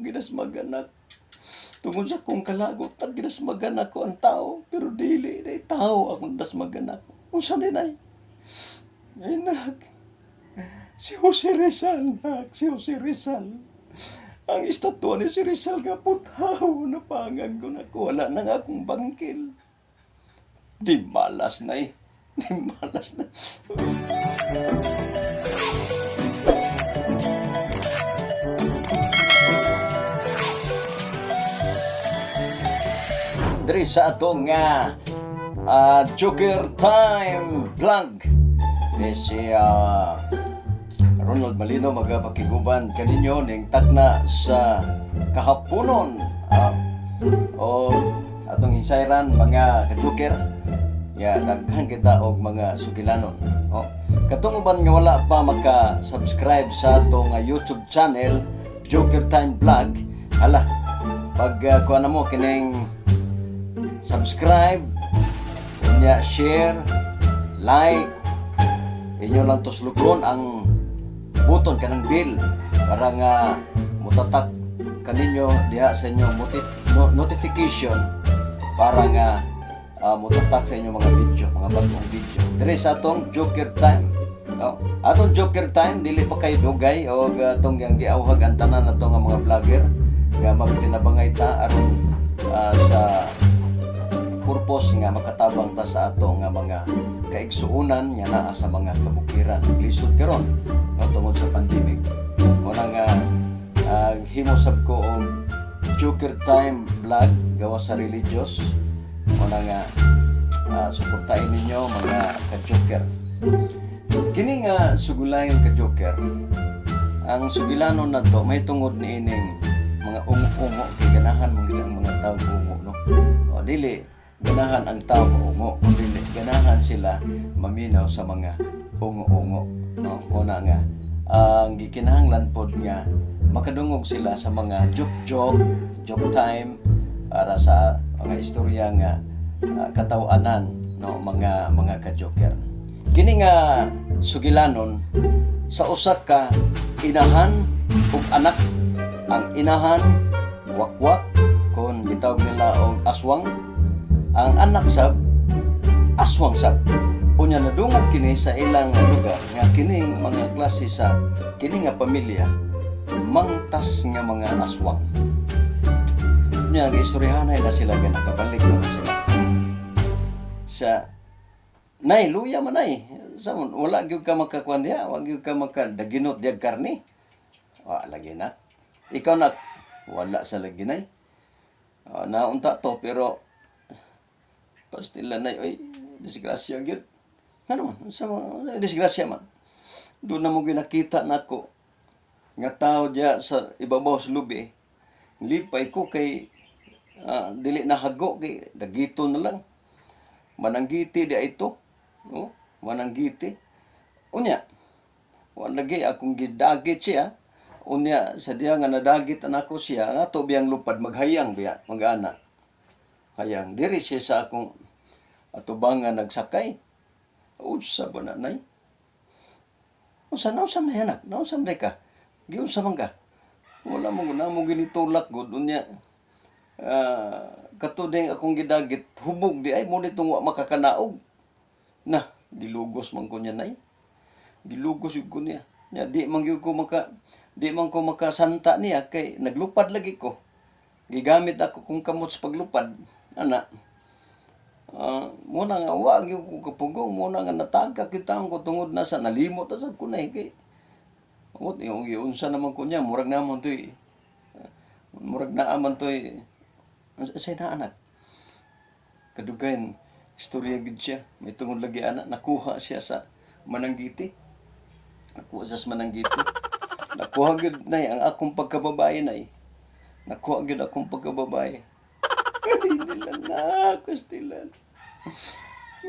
ginasmagan ako. Tungod sa kong kalagot, ginasmagan ako ang tao, pero dili na tao akong dasmagan ako. Unsa ni nay? Ay nak, si Jose Rizal, nak, si Jose Rizal. Ang estatwa ni si Rizal nga putaw na pangag ko na wala na nga akong bangkil. Di malas na eh. Di malas na. Diri sa atong Joker Time vlog. Di si Ronald Malino magapakiguban kaninyo ning tagna sa kahaponon o atong hinsayran mga ka-joker. Ya daghan kita og mga sugilanon. Katong uban nga wala pa maka-subscribe sa atong YouTube channel Joker Time Vlog, hala pag kuha na mo kining subscribe, inya share, like, inyo lang tuslukon ang buton kanang bell para nga mutatak kaninyo diha sa inyo notification para nga mutatak sa inyo mga video, mga bagong video. Diri sa atong Joker Time. Atong Joker Time dili pa kay dugay o atong yang giawhag ang tanan nato nga mga vlogger nga magtinabangay ta aron sa purpose nga makatabang ta sa ato nga mga kaigsuunan nga naa sa mga kabukiran lisod karon tungod sa pandemic. Muna nga himusab ko og Joker Time vlog gawa sa religious. Muna nga suportahin ninyo mga ka-joker. Kini nga sugulayon ka-joker, ang sugilanon na to may tungod ni ining mga ungo-ungo kay ganahan mong ginang mga tao ungo, no? O dili ganahan ang tao ungo, dili ganahan sila maminaw sa mga ungo-ungo, no? Una nga ang gikinahanglan pod nga makadungog sila sa mga joke time para sa mga istorya nga katawanan, no? mga ka-joker. Kini nga sugilanon sa usa ka inahan ug anak. Ang inahan wakwak kon gitawag nila og aswang, ang anak sab aswang sab. Unya nadungog kini sa ilang lugar nga kining mga klase sa kini nga pamilya mangtas nga mga aswang. Unya giistoryahanay na sila nga nakabalik na sila sa nay luya man nay samon wala gyud ka makakuan diha, wa gyud ka makadaginot diag karne. Wa lagi na. Ikaw na wala sa lagi nay. Naunta to pero pastila nay oy disgrasya gyud. Ano man sa disgrasya man. Doon na mo ginakita nako nga tao diya sa ibabaw sa lubi. Lipay ko kay dili na hago kay dagito na lang. Mananggiti di ito. No? Mananggiti. Unya, wala lagi akong gidagit siya. Unya, sa diya nga nadagit anako siya, nga to biyang lupad, maghayang biya, mag-ana. Hayang. Diri siya sa akong atubangan nagsakay. Unsa ba na, nay? Unsa na anak? Unsa na ka? Giunsa man ka? Wala mo na mo ginitulak god unya. Katudeng akong gidagit, hubog di ay mo nitong wa makakanaog. Na, dilugos man ko niya nay. Dilugos yun ko niya. Ya, di man ko makasanta niya kay naglupad lagi ko. Gigamit ako kung kamot sa paglupad. Ana. Muna nga wa gyud ko kapugong, muna nga natagka kita ko tungod na sa nalimot asab ko nay kay. Yung unsa naman ko niya, murag naman toy. Murag naaman toy. Say na anak. Kadugayan istorya gid siya. May tungod lagi anak nakuha siya sa mananggiti. Nakuha siya sa mananggiti. Nakuha gid nay ang akong pagkababae nay. Nakuha gid akong pagkababae. Dilan na kustilan.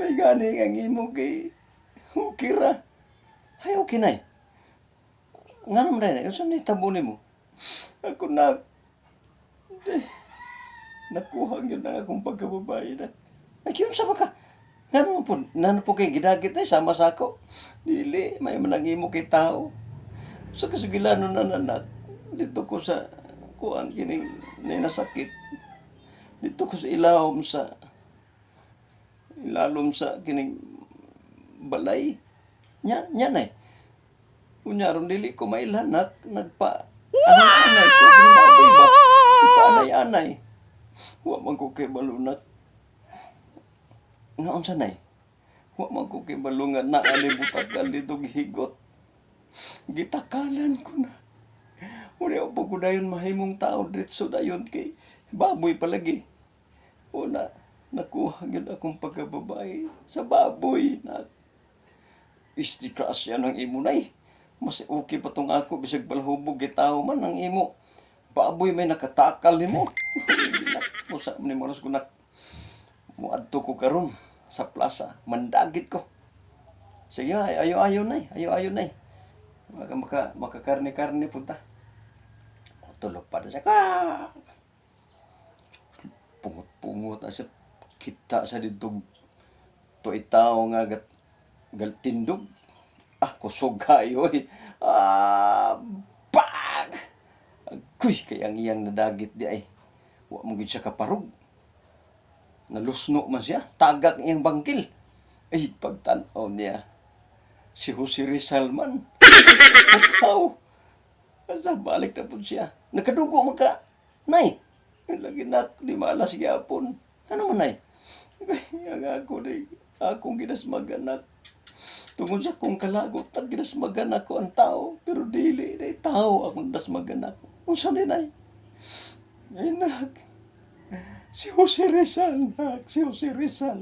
May gani ang imo kay ukira. Hay okay nay. Nganong nay, unsa ni tabuni mo? Ako nakuha gyud na akong pagkababae na. Ay, unsa ba ka? Ngano po kay gidagit ay sama sa ako. Dili, may manangimo kay tao. Sa kasugilanon na nanak. Dito ko sa kuan kining nasakit. Dito ko sa ilalom sa kining balay. Nya nay. Unya ron dili ko mailhan nagpa anay ko baboy ba. Anay-anay. Wa man ko kay balunak. Nga unsa nay? Wa man ko kay balungan na ani butagan dito gihigot. Gitakalan ko na. Una pa ko dayon mahimong tao diretso dayon kay baboy palagi. Una nakuha gyud akong pagkababae sa baboy na istikras yan ng imo nay. Mas okay pa tong ako bisag balhubog gitaw man ang imo. Baboy may nakatakal nimo. Musa ni moros ko nak muadto ko karon sa plaza, mandagit ko. Sige, ayo nay. Maka karne punta. Tulog pa siya. Pungot na siya. Kita sa ditong to itaw nga galtindog. Kusog kayo eh. Bag! Agoy, kaya iyang nadagit di ay. Wa mo gid siya kaparog. Nalusno man siya. Tagak iyang bangkil. Ay, pagtanaw niya. Si Jose Rizal man. Putaw. Asa balik na po siya. Nakadugo man ka. Nay, lagi na di malas gyapon. Ano man nay? Ang ako day, akong ginasmaganak. Tungod sa kong kalagot, ginasmaganak ko ang tao. Pero dili, day tao akong dasmaganak. Unsa ni nay? Ay nak, si Jose Rizal, nak, si Jose Rizal.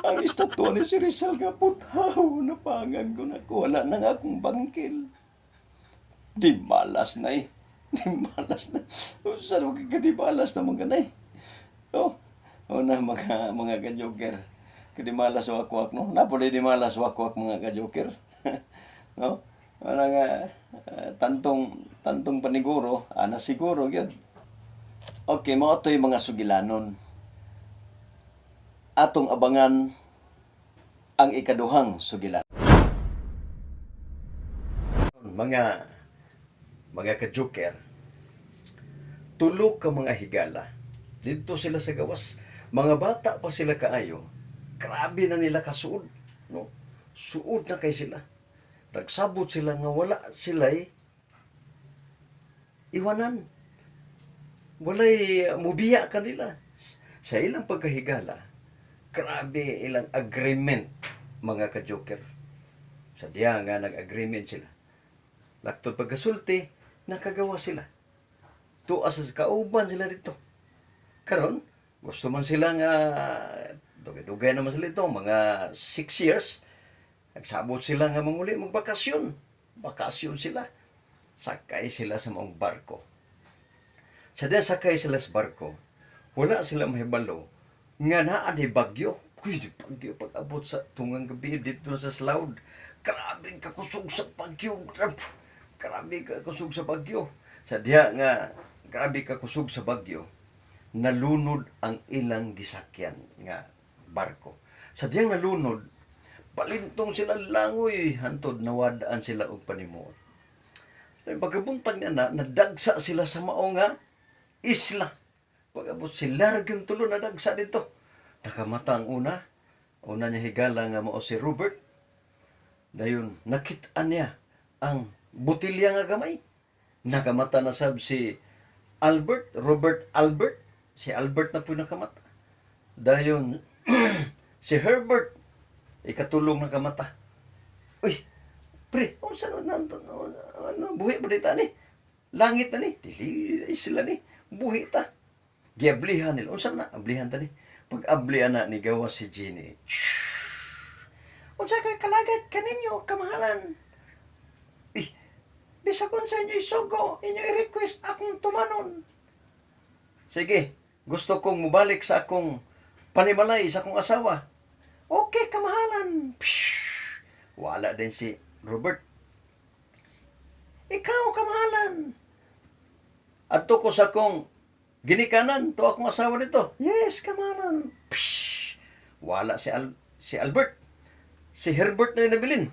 Ang estatwa ni si Rizal nga putaw, napangag ko na ko. Wala na nga akong bangkil. Di malas na eh. Di malas na. Saan mo ka di malas na mga ganay? O na mga ka-joker. Kadi malas wakwak, no? Napuli di malas wakwak mga ka-joker. No? Ano nga, tantong paniguro, ana siguro yun. Okay, mga ito yung mga sugilanon. Atong abangan ang ikaduhang sugilan. Mga ka-joker, tulo ka mga higala. Dito sila sa gawas. Mga bata pa sila kaayo. Grabe na nila kasuod. No? Suod na kay sila. Nagsabot sila nga wala sila'y iwanan. Wala'y mubiya kanila. Sa ilang pagkahigala, grabe ilang agreement, mga ka-joker. Sadya nga nag-agreement sila. Laktod pagkasulti, nakagawa sila. Tuas sa kauban sila dito. Karon, gusto man sila nga, dugay-dugay naman sila ito, mga 6 years, nagsabot sila nga manguli, magbakasyon. Bakasyon sila. Sakay sila sa mga barko. Sadya sakay sila sa barko, wala sila mahibalo nga naa di bagyo. Kuy, di bagyo pag-abot sa tungang gabi dito sa Sloud. Grabe kakusog sa bagyo. Grabe kakusog sa bagyo. Sadya nga, grabe kakusog sa bagyo. Nalunod ang ilang gisakyan nga barko. Sadyang nalunod, palintong sila langoy, hantod nawadaan sila og panimuot. Pagkabuntag na, nadagsa sila sa mao nga isla. Pag-abot sila rin tulo nadagsa dito. Nakamata ang una niya higala nga mao si Robert. Dayon, nakita niya ang butilya nga gamay. Nakamata na sab si Robert Albert. Si Albert na po nakamata. Dayon, si Herbert, ikatulong nakamata. Uy, pre, saan buhi ba dito ni? Langit na ni? Dili sila ni. Buhi ta. Giablihan nila. Saan na? Ablihan ta ni. Pag-ablihan na ni gawa si Jenny. Unsa kay kalagat kaninyo, kamahalan? Bisa kung sa inyo isugo, inyo i-request akong tumanon. Sige, gusto kong mubalik sa akong panimalay sa akong asawa. Okay, kamahalan. Pshh! Wala din si Robert. Ikaw, kamahalan. Adto ko sa akong ginikanan, to akong asawa nito. Yes, kamahalan. Pshh! Wala si Albert. Si Herbert na nabilin.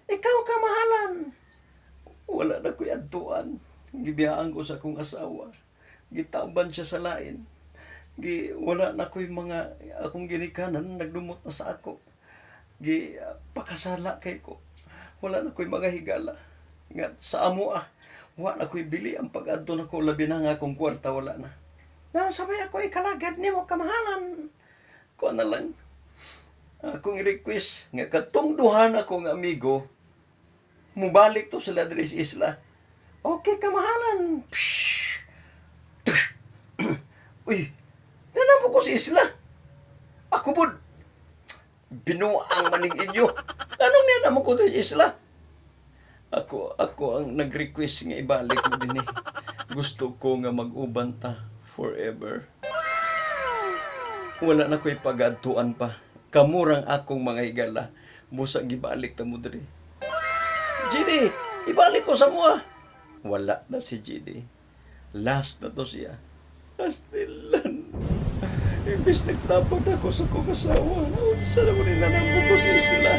Ikaw, kamahalan. Wala na ko adtuan. Gibiyaan ko sa akong asawa. Gitaban siya sa lain. Wala na ko'y mga akong ginikanan, nagdumot na sa ako. Pakasala kay ko. Wala na ko'y mga higala. Nga sa amo wala na ko'y bili ang pag-adto na ko, labi na nga akong kwarta, wala na. Na sabay ako ikalagad nimo kamahalan. Ko na lang. Akong request nga katong duha na akong amigo, mubalik to sila diri sa isla. Okay, kamahalan. Pshh! Uy, nanamo ko sa isla. Ako po, binuang maning inyo. Anong nanamo ko sa isla? Ako ang nag-request nga ibalik mo din eh. Gusto ko nga mag-uban ta forever. Wala na ko'y pag-adtuan pa. Kamurang akong mga higala. Busag ibalik ta mo diri. Gini, ibalik ko sa mua. Wala na si Gini. Last na to siya. Astilan. Imbis nagtapad ako sa kong asawa. Sana mo rin nanambo ko si Isla.